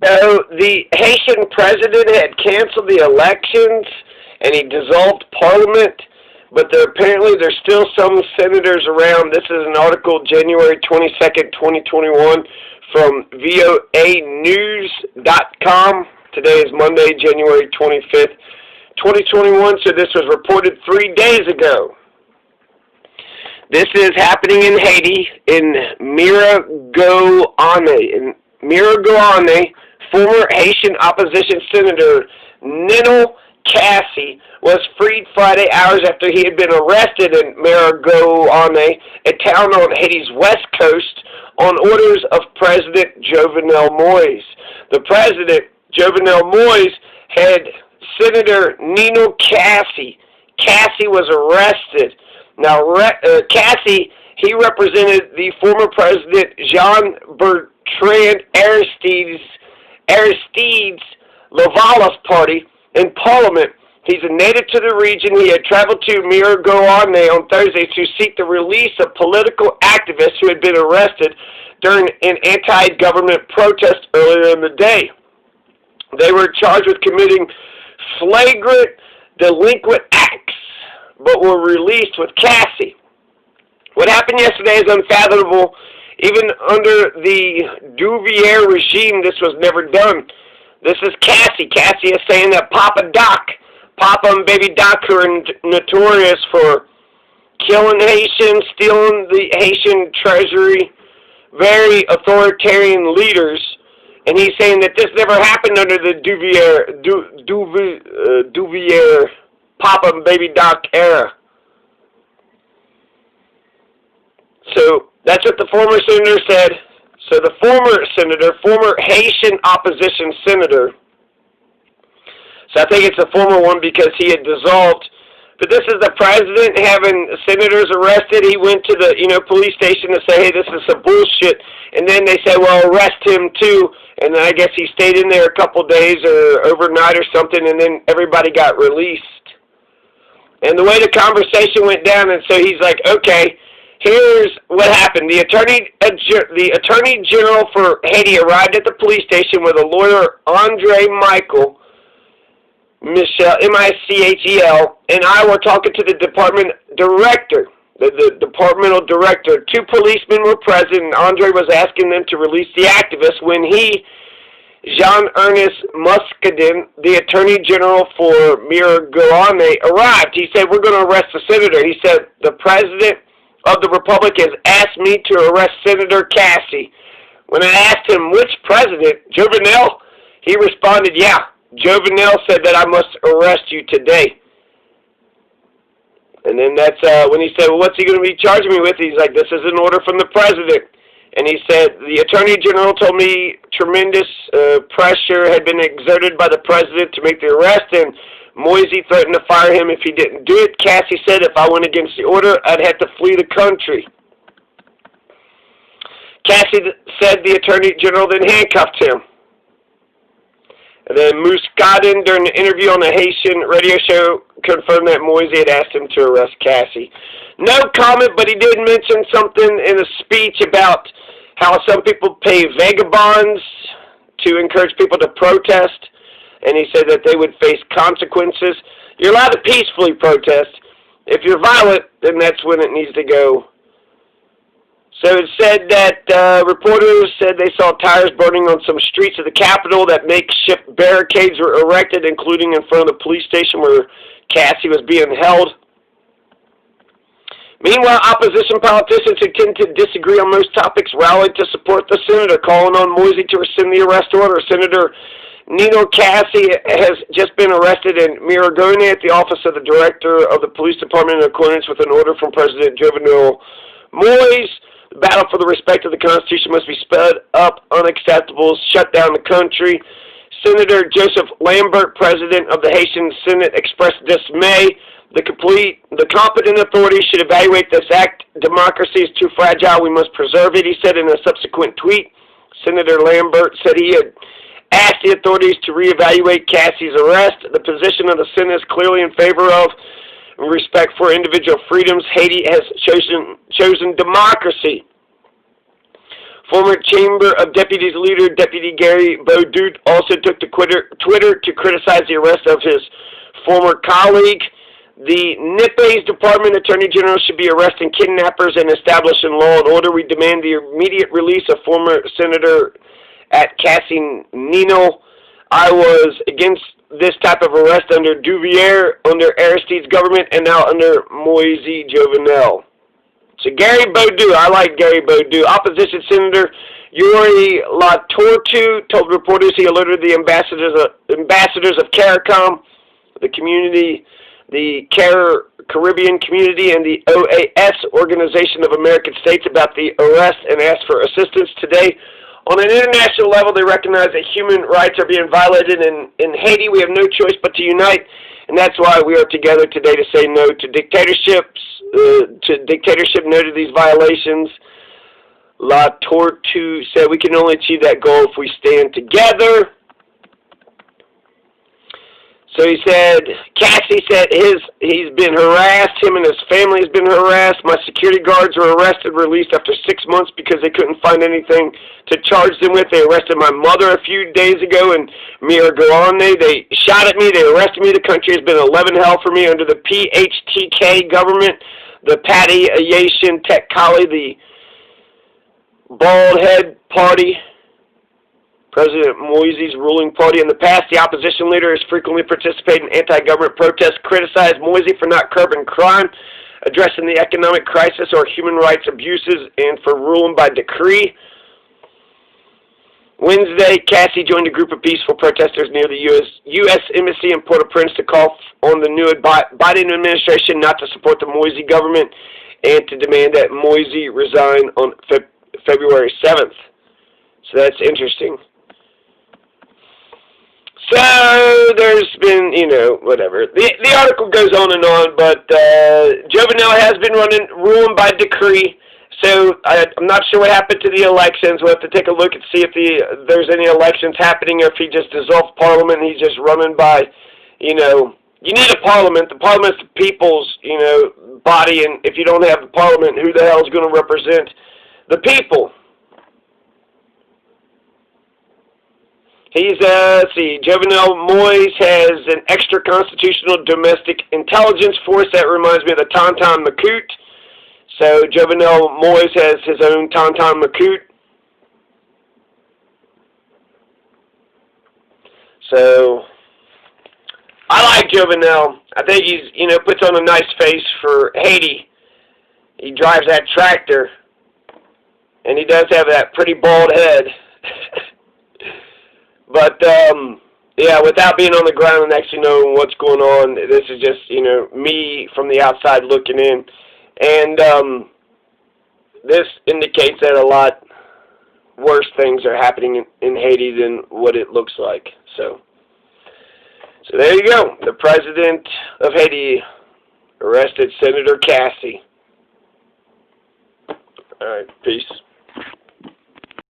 So the Haitian president had canceled the elections and he dissolved parliament, but apparently there's still some senators around. This is an article January 22nd, 2021 from voanews.com. Today is Monday, January 25th, 2021, so this was reported 3 days ago. This is happening in Haiti, in Miragoane, former Haitian opposition senator Jovenel Cassy was freed Friday hours after he had been arrested in Miragoane, a town on Haiti's west coast, on orders of President Jovenel Moise. The president, Jovenel Moise, had Senator Nino Cassy. Cassy was arrested. Now, Cassy, he represented the former president Jean-Bertrand Aristide's Lavala's party in Parliament. He's a native to the region. He had traveled to Miragoane on Thursday to seek the release of political activists who had been arrested during an anti-government protest earlier in the day. They were charged with committing flagrant delinquent acts, but were released with Cassy. What happened yesterday is unfathomable. Even under the Duvalier regime, this was never done. This is Cassy. Cassy is saying that Papa and Baby Doc, who are notorious for killing Haitians, stealing the Haitian treasury, very authoritarian leaders, and he's saying that this never happened under the Duvalier Papa and Baby Doc era. So that's what the former senator said. So the former Haitian opposition senator, so I think it's the former one because he had dissolved. But this is the president having senators arrested. He went to the police station to say, hey, this is some bullshit. And then they said, well, arrest him too. And then I guess he stayed in there a couple days or overnight or something, and then everybody got released. And the way the conversation went down, and so he's like, okay, here's what happened. The attorney general for Haiti arrived at the police station with a lawyer, Michel, M-I-C-H-E-L, and I were talking to the department director, the departmental director. 2 policemen were present, and Andre was asking them to release the activists when he, Jean-Ernest Muscadin, the Attorney General for Miragoane, arrived. He said, we're going to arrest the senator. He said, the President of the Republic has asked me to arrest Senator Cassy. When I asked him, which president, Jovenel, he responded, yeah, Jovenel said that I must arrest you today. And then that's when he said, well, what's he going to be charging me with? He's like, this is an order from the president. And he said, the Attorney General told me tremendous pressure had been exerted by the president to make the arrest, and Moise threatened to fire him if he didn't do it. Cassy said if I went against the order, I'd have to flee the country. Cassy said the Attorney General then handcuffed him. And then Muscadin, during the interview on the Haitian radio show, confirmed that Moise had asked him to arrest Cassy. No comment, but he did mention something in a speech about how some people pay vagabonds to encourage people to protest, and he said that they would face consequences. You're allowed to peacefully protest. If you're violent, then that's when it needs to go. So it said that reporters said they saw tires burning on some streets of the capital, that makeshift barricades were erected, including in front of the police station where Cassy was being held. Meanwhile, opposition politicians who tend to disagree on most topics rallied to support the senator, calling on Moise to rescind the arrest order. Senator Nino Cassy has just been arrested in Miragoane at the office of the director of the police department in accordance with an order from President Jovenel Moise. The battle for the respect of the Constitution must be sped up. Unacceptable. Shut down the country. Senator Joseph Lambert, president of the Haitian Senate, expressed dismay. The competent authorities should evaluate this act. Democracy is too fragile. We must preserve it, he said in a subsequent tweet. Senator Lambert said he had asked the authorities to reevaluate Cassy's arrest. The position of the Senate is clearly in favor of respect for individual freedoms. Haiti has chosen democracy. Former Chamber of Deputies leader, Deputy Gary Beaudoux, also took to Twitter to criticize the arrest of his former colleague. The Nippe's Department Attorney General should be arresting kidnappers and establishing law and order. We demand the immediate release of former Senator at Cassy Nino. I was against this type of arrest under Duvier, under Aristide's government, and now under Moise Jovenel. So Gary Beaudoux, I like Gary Beaudoux. Opposition Senator Yuri Latortu told reporters he alerted the ambassadors of CARICOM, the community, the Caribbean Community, and the OAS, Organization of American States, about the arrest and asked for assistance. Today, on an international level, they recognize that human rights are being violated in Haiti. We have no choice but to unite, and that's why we are together today to say no to dictatorships, no to these violations. La Tortue said we can only achieve that goal if we stand together. So he said, Cassy said he's been harassed, him and his family has been harassed. My security guards were arrested, released after 6 months because they couldn't find anything to charge them with. They arrested my mother a few days ago in Miragouane. They shot at me, they arrested me. The country has been 11 hell for me under the PHTK government, the Patty Ayisyen Tekkali, the Bald Head Party, President Moise's ruling party. In the past, the opposition leader has frequently participated in anti-government protests, criticized Moise for not curbing crime, addressing the economic crisis or human rights abuses, and for ruling by decree. Wednesday, Cassy joined a group of peaceful protesters near the U.S. Embassy in Port-au-Prince to call on the new Biden administration not to support the Moise government and to demand that Moise resign on February 7th. So that's interesting. So there's been, whatever. The article goes on and on, but Jovenel has been ruling by decree. So I'm not sure what happened to the elections. We'll have to take a look and see if there's any elections happening, or if he just dissolved Parliament and he's just running by, you need a Parliament. The Parliament's the people's, body, and if you don't have the Parliament, who the hell is going to represent the people? He's, Jovenel Moise has an extra-constitutional domestic intelligence force. That reminds me of the Tonton Macoute. So Jovenel Moise has his own Tonton Macoute. So I like Jovenel. I think he's, puts on a nice face for Haiti. He drives that tractor, and he does have that pretty bald head. But, yeah, without being on the ground and actually knowing what's going on, this is just, me from the outside looking in. And this indicates that a lot worse things are happening in Haiti than what it looks like. So there you go. The president of Haiti arrested Senator Cassy. All right, peace.